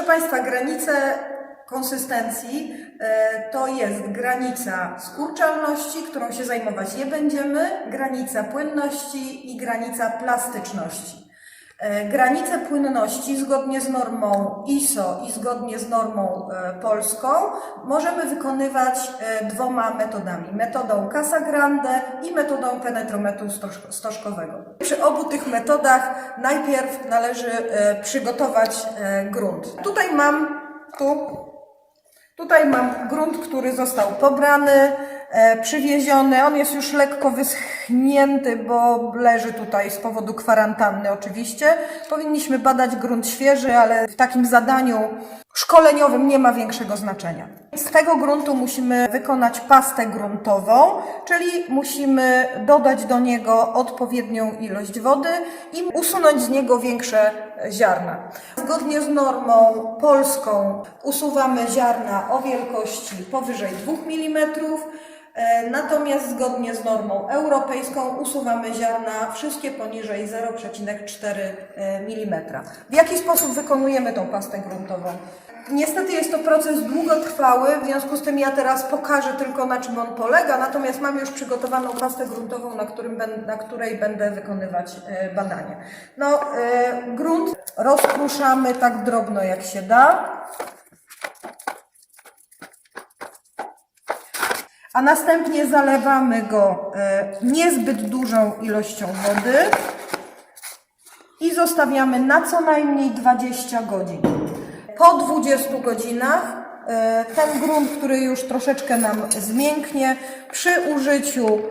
Państwa, granice konsystencji to jest granica skurczalności, którą się zajmować nie będziemy, granica płynności i granica plastyczności. Granice płynności zgodnie z normą ISO i zgodnie z normą polską możemy wykonywać dwoma metodami. Metodą Casagrande i metodą penetrometru stożkowego. Przy obu tych metodach najpierw należy przygotować grunt. Tutaj mam grunt, który został pobrany, przywieziony. On jest już lekko wyschnięty, bo leży tutaj z powodu kwarantanny oczywiście. Powinniśmy badać grunt świeży, ale w takim zadaniu szkoleniowym nie ma większego znaczenia. Z tego gruntu musimy wykonać pastę gruntową, czyli musimy dodać do niego odpowiednią ilość wody i usunąć z niego większe ziarna. Zgodnie z normą polską usuwamy ziarna o wielkości powyżej 2 mm, natomiast zgodnie z normą europejską usuwamy ziarna wszystkie poniżej 0,4 mm. W jaki sposób wykonujemy tą pastę gruntową? Niestety jest to proces długotrwały, w związku z tym ja teraz pokażę tylko, na czym on polega, natomiast mam już przygotowaną pastę gruntową, na której będę wykonywać badanie. Grunt rozkruszamy tak drobno jak się da, a następnie zalewamy go niezbyt dużą ilością wody i zostawiamy na co najmniej 20 godzin. Po 20 godzinach ten grunt, który już troszeczkę nam zmięknie, przy użyciu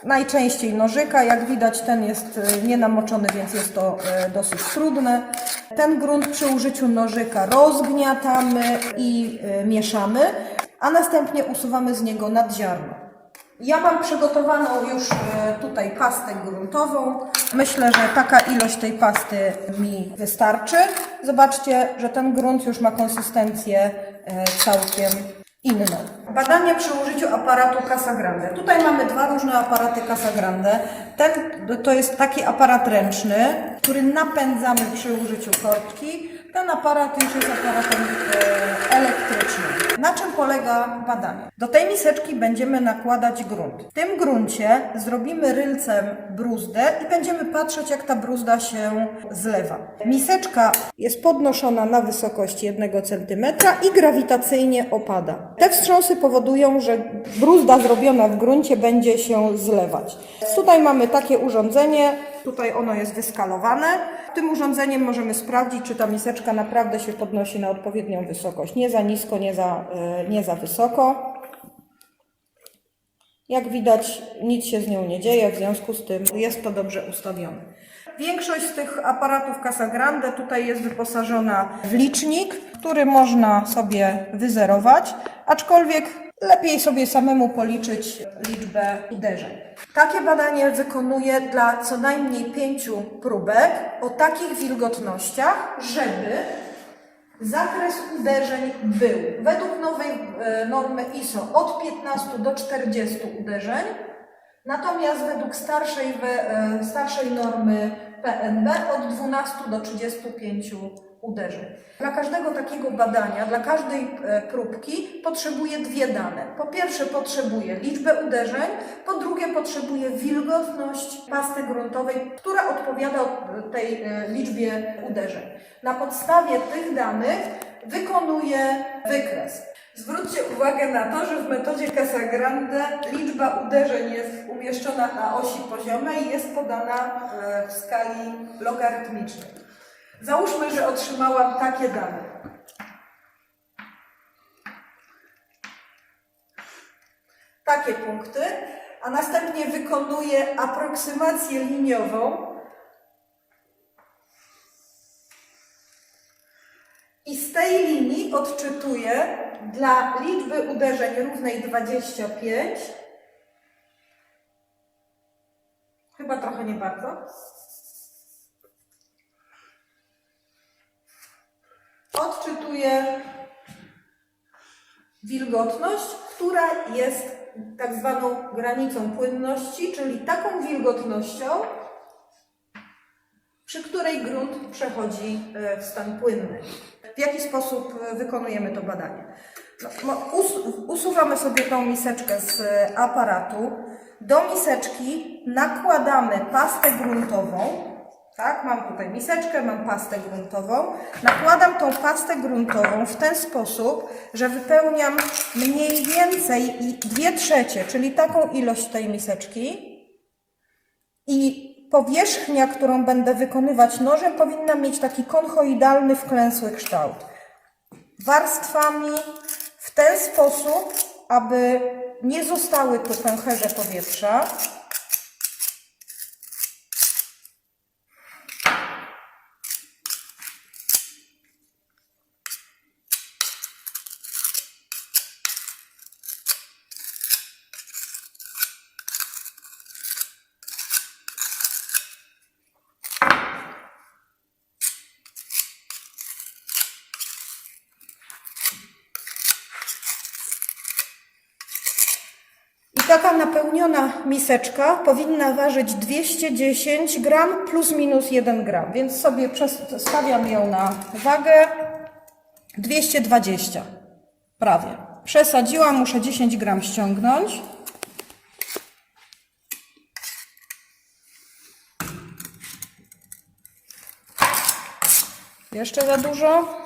najczęściej nożyka, jak widać ten jest nienamoczony, więc jest to dosyć trudne. Ten grunt przy użyciu nożyka rozgniatamy i mieszamy, a następnie usuwamy z niego nadziarno. Ja mam przygotowaną już tutaj pastę gruntową. Myślę, że taka ilość tej pasty mi wystarczy. Zobaczcie, że ten grunt już ma konsystencję całkiem inną. Badanie przy użyciu aparatu Casagrande. Tutaj mamy dwa różne aparaty Casagrande. Ten to jest taki aparat ręczny, który napędzamy przy użyciu korbki. Ten aparat już jest aparatem elektrycznym. Na czym polega badanie? Do tej miseczki będziemy nakładać grunt. W tym gruncie zrobimy rylcem bruzdę i będziemy patrzeć, jak ta bruzda się zlewa. Miseczka jest podnoszona na wysokość 1 cm i grawitacyjnie opada. Te wstrząsy powodują, że bruzda zrobiona w gruncie będzie się zlewać. Tutaj mamy takie urządzenie, tutaj ono jest wyskalowane. Tym urządzeniem możemy sprawdzić, czy ta miseczka naprawdę się podnosi na odpowiednią wysokość. Nie za nisko, nie za wysoko. Jak widać, nic się z nią nie dzieje, w związku z tym jest to dobrze ustawione. Większość z tych aparatów Casagrande tutaj jest wyposażona w licznik, który można sobie wyzerować, aczkolwiek lepiej sobie samemu policzyć liczbę uderzeń. Takie badanie wykonuję dla co najmniej 5 próbek o takich wilgotnościach, żeby zakres uderzeń był według nowej normy ISO od 15 do 40 uderzeń, natomiast według starszej normy PNB od 12 do 35 uderzeń. Dla każdego takiego badania, dla każdej próbki potrzebuję dwie dane. Po pierwsze potrzebuję liczbę uderzeń, po drugie potrzebuję wilgotność pasty gruntowej, która odpowiada tej liczbie uderzeń. Na podstawie tych danych wykonuję wykres. Zwróćcie uwagę na to, że w metodzie Casagrande liczba uderzeń jest umieszczona na osi poziomej i jest podana w skali logarytmicznej. Załóżmy, że otrzymałam takie dane. Takie punkty, a następnie wykonuję aproksymację liniową i z tej linii odczytuję dla liczby uderzeń równej 25, chyba trochę nie bardzo, odczytuję wilgotność, która jest tak zwaną granicą płynności, czyli taką wilgotnością, przy której grunt przechodzi w stan płynny. jaki sposób wykonujemy to badanie. Usuwamy sobie tą miseczkę z aparatu. Do miseczki nakładamy pastę gruntową. Tak, mam tutaj miseczkę, mam pastę gruntową. Nakładam tą pastę gruntową w ten sposób, że wypełniam mniej więcej 2/3, czyli taką ilość tej miseczki. I powierzchnia, którą będę wykonywać nożem, powinna mieć taki konchoidalny, wklęsły kształt. Warstwami w ten sposób, aby nie zostały tu pęcherze powietrza. Taka napełniona miseczka powinna ważyć 210 gram plus minus 1 gram, więc sobie stawiam ją na wagę 220 prawie. Przesadziłam, muszę 10 gram ściągnąć. Jeszcze za dużo.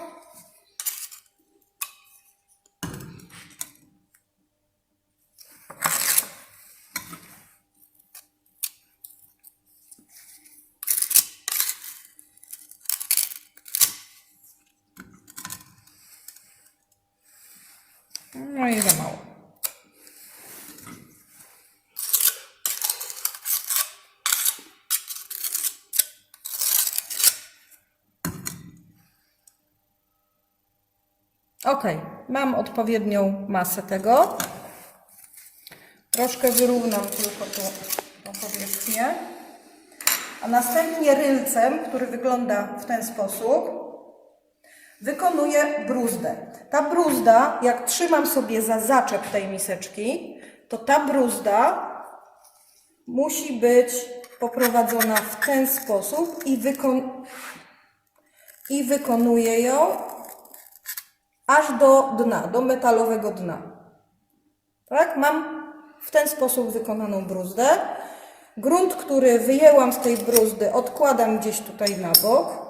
No i za mało. Ok, mam odpowiednią masę tego. Troszkę wyrównam tylko tu powierzchnię. A następnie rylcem, który wygląda w ten sposób, wykonuję bruzdę. Ta bruzda, jak trzymam sobie za zaczep tej miseczki, to ta bruzda musi być poprowadzona w ten sposób i wykonuję ją aż do dna, do metalowego dna. Tak? Mam w ten sposób wykonaną bruzdę. Grunt, który wyjęłam z tej bruzdy, odkładam gdzieś tutaj na bok.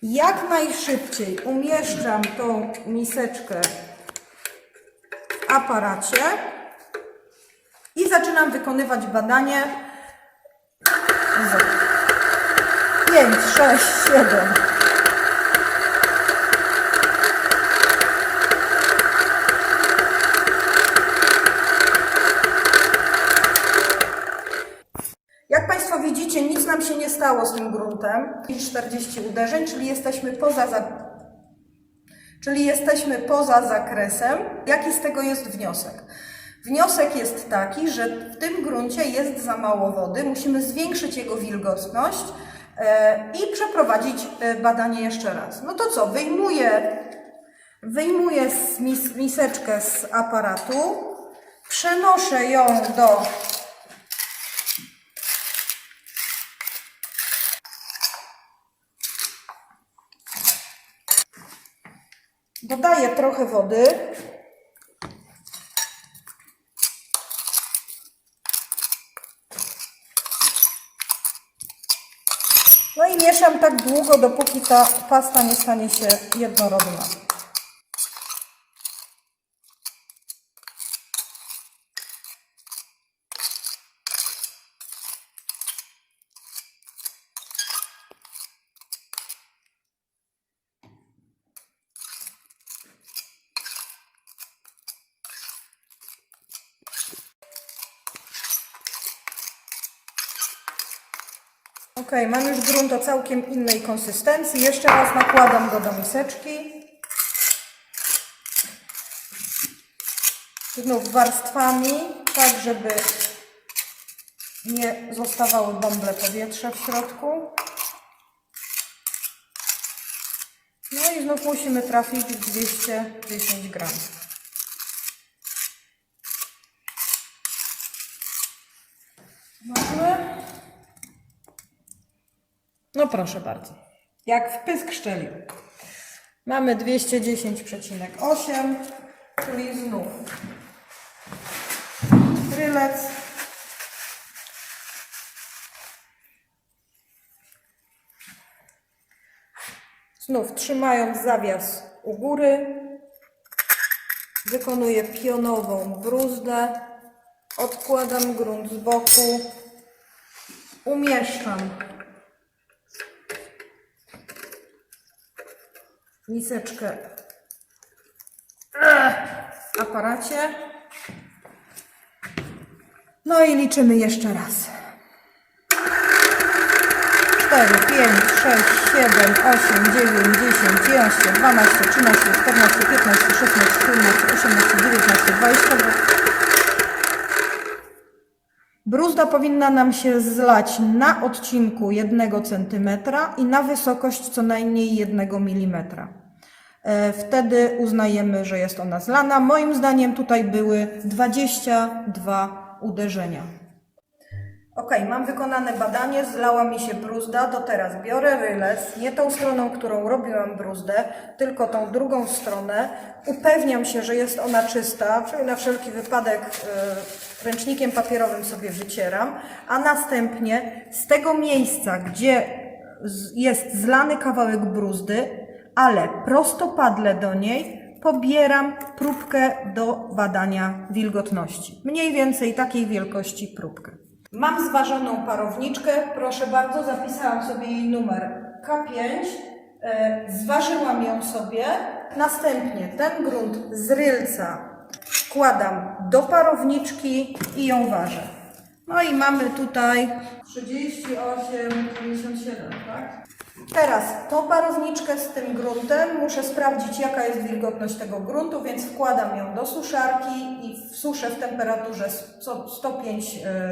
Jak najszybciej umieszczam tą miseczkę w aparacie i zaczynam wykonywać badanie 5, 6, 7. Jak Państwo widzicie, nic nam się nie stało z tym gruntem. 40 uderzeń, czyli jesteśmy poza zakresem. Jaki z tego jest wniosek? Wniosek jest taki, że w tym gruncie jest za mało wody. Musimy zwiększyć jego wilgotność i przeprowadzić badanie jeszcze raz. No to co? Wyjmuję miseczkę z aparatu, przenoszę ją do dodaję trochę wody. No i mieszam tak długo, dopóki ta pasta nie stanie się jednorodna. Ok, mam już grunt o całkiem innej konsystencji. Jeszcze raz nakładam go do miseczki. Znów warstwami, tak żeby nie zostawały bąble powietrza w środku. No i znów musimy trafić w 210 gram. Mamy. No proszę bardzo, jak w pysk szczelił. Mamy 210,8, czyli znów rylec. Znów trzymając zawias u góry, wykonuję pionową bruzdę, odkładam grunt z boku, umieszczam miseczkę w aparacie. No i liczymy jeszcze raz. 4, 5, 6, 7, 8, 9, 10, 11, 12, 13, 14, 15, 16, 17, 18, 19, 20. Bruzda powinna nam się zlać na odcinku 1 cm i na wysokość co najmniej 1 mm. Wtedy uznajemy, że jest ona zlana. Moim zdaniem tutaj były 22 uderzenia. Ok, mam wykonane badanie, zlała mi się bruzda, to teraz biorę rylec, nie tą stroną, którą robiłam bruzdę, tylko tą drugą stronę. Upewniam się, że jest ona czysta, czyli na wszelki wypadek ręcznikiem papierowym sobie wycieram, a następnie z tego miejsca, gdzie jest zlany kawałek bruzdy, ale prostopadle do niej, pobieram próbkę do badania wilgotności. Mniej więcej takiej wielkości próbkę. Mam zważoną parowniczkę, proszę bardzo, zapisałam sobie jej numer K5, zważyłam ją sobie, następnie ten grunt z rylca wkładam do parowniczki i ją ważę. No i mamy tutaj 38,57, tak? Teraz tą parowniczkę z tym gruntem muszę sprawdzić, jaka jest wilgotność tego gruntu, więc wkładam ją do suszarki i suszę w temperaturze 105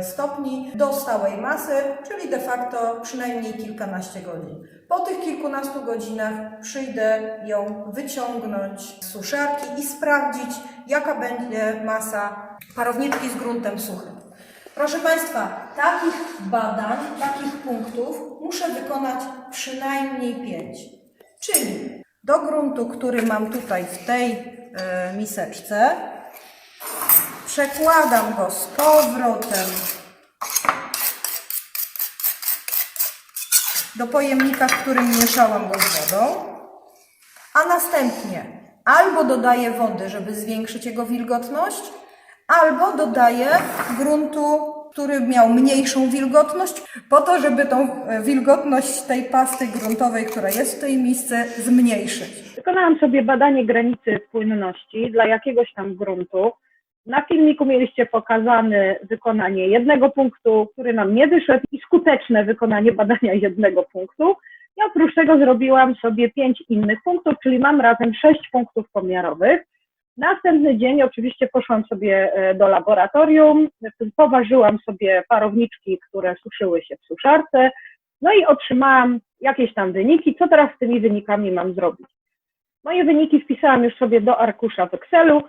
stopni do stałej masy, czyli de facto przynajmniej kilkanaście godzin. Po tych kilkunastu godzinach przyjdę ją wyciągnąć z suszarki i sprawdzić, jaka będzie masa parowniczki z gruntem suchym. Proszę Państwa, takich badań, takich punktów muszę wykonać przynajmniej 5. Czyli do gruntu, który mam tutaj w tej miseczce, przekładam go z powrotem do pojemnika, w którym mieszałam go z wodą, a następnie albo dodaję wody, żeby zwiększyć jego wilgotność, albo dodaję gruntu, który miał mniejszą wilgotność, po to, żeby tą wilgotność tej pasty gruntowej, która jest w tej misce, zmniejszyć. Wykonałam sobie badanie granicy płynności dla jakiegoś tam gruntu. Na filmiku mieliście pokazane wykonanie jednego punktu, który nam nie wyszedł, i skuteczne wykonanie badania jednego punktu. I oprócz tego zrobiłam sobie 5 innych punktów, czyli mam razem 6 punktów pomiarowych. Następny dzień oczywiście poszłam sobie do laboratorium, poważyłam sobie parowniczki, które suszyły się w suszarce, no i otrzymałam jakieś tam wyniki. Co teraz z tymi wynikami mam zrobić? Moje wyniki wpisałam już sobie do arkusza w Excelu.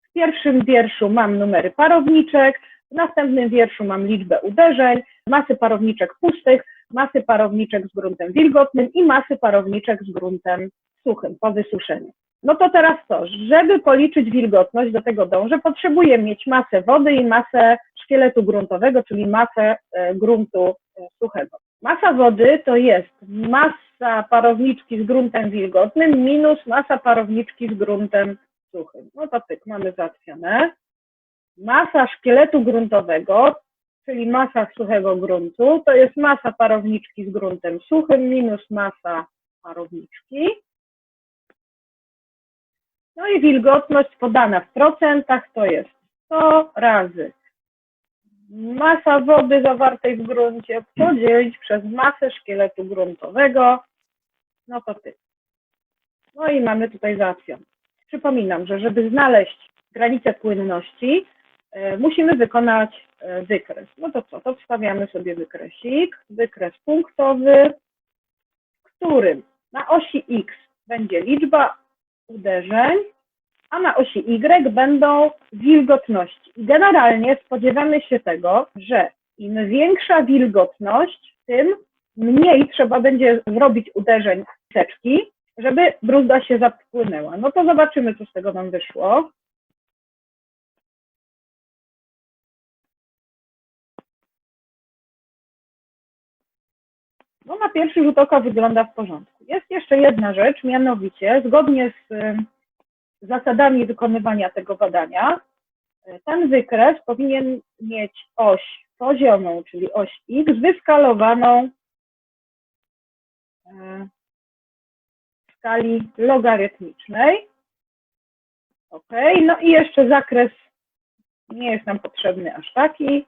W pierwszym wierszu mam numery parowniczek, w następnym wierszu mam liczbę uderzeń, masy parowniczek pustych, masy parowniczek z gruntem wilgotnym i masy parowniczek z gruntem suchym po wysuszeniu. No to teraz to, żeby policzyć wilgotność, do tego dążę, potrzebuję mieć masę wody i masę szkieletu gruntowego, czyli masę gruntu suchego. Masa wody to jest masa parowniczki z gruntem wilgotnym minus masa parowniczki z gruntem suchym. No to tyk, mamy załatwione. Masa szkieletu gruntowego, czyli masa suchego gruntu, to jest masa parowniczki z gruntem suchym minus masa parowniczki. No i wilgotność podana w procentach to jest 100 razy masa wody zawartej w gruncie podzielić przez masę szkieletu gruntowego. No to ty. No i mamy tutaj załatwione. Przypominam, że żeby znaleźć granicę płynności, musimy wykonać wykres. No to co? To wstawiamy sobie wykresik. Wykres punktowy, w którym na osi X będzie liczba uderzeń, a na osi Y będą wilgotności. I generalnie spodziewamy się tego, że im większa wilgotność, tym mniej trzeba będzie zrobić uderzeń miseczki, żeby bruzda się zapłynęła. No to zobaczymy, co z tego nam wyszło. No na pierwszy rzut oka wygląda w porządku. Jest jeszcze jedna rzecz, mianowicie zgodnie z zasadami wykonywania tego badania, ten wykres powinien mieć oś poziomą, czyli oś X, wyskalowaną w skali logarytmicznej. OK, no i jeszcze zakres nie jest nam potrzebny aż taki.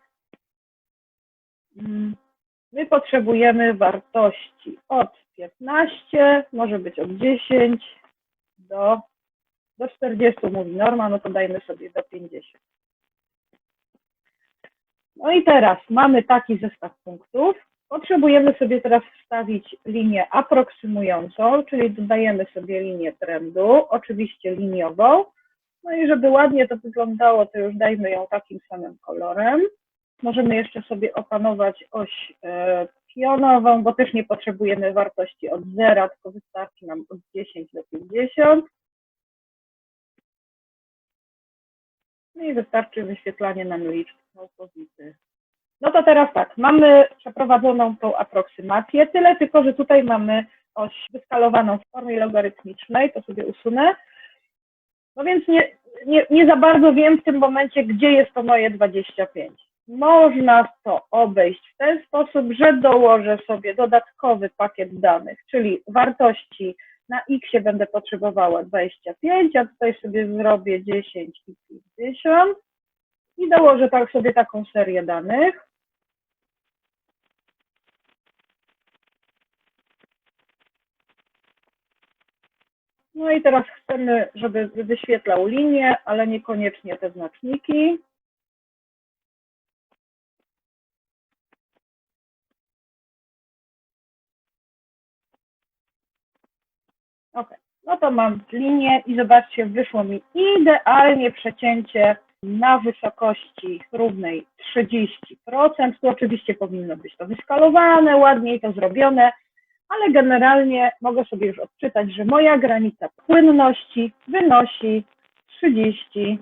My potrzebujemy wartości od 15, może być od 10 do 40, mówi norma, no to dajmy sobie do 50. No i teraz mamy taki zestaw punktów. Potrzebujemy sobie teraz wstawić linię aproksymującą, czyli dodajemy sobie linię trendu, oczywiście liniową. No i żeby ładnie to wyglądało, to już dajmy ją takim samym kolorem. Możemy jeszcze sobie opanować oś pionową, bo też nie potrzebujemy wartości od 0, tylko wystarczy nam od 10 do 50. No i wystarczy wyświetlanie nam liczb opozycji. No to teraz tak, mamy przeprowadzoną tą aproksymację, tyle tylko, że tutaj mamy oś wyskalowaną w formie logarytmicznej, to sobie usunę. No więc nie za bardzo wiem w tym momencie, gdzie jest to moje 25. Można to obejść w ten sposób, że dołożę sobie dodatkowy pakiet danych, czyli wartości na x będę potrzebowała 25, a tutaj sobie zrobię 10 i 50 i dołożę tak sobie taką serię danych. No i teraz chcemy, żeby wyświetlał linię, ale niekoniecznie te znaczniki. OK, no to mam linię i zobaczcie, wyszło mi idealnie przecięcie na wysokości równej 30%. Tu oczywiście powinno być to wyskalowane, ładniej to zrobione, ale generalnie mogę sobie już odczytać, że moja granica płynności wynosi 30%.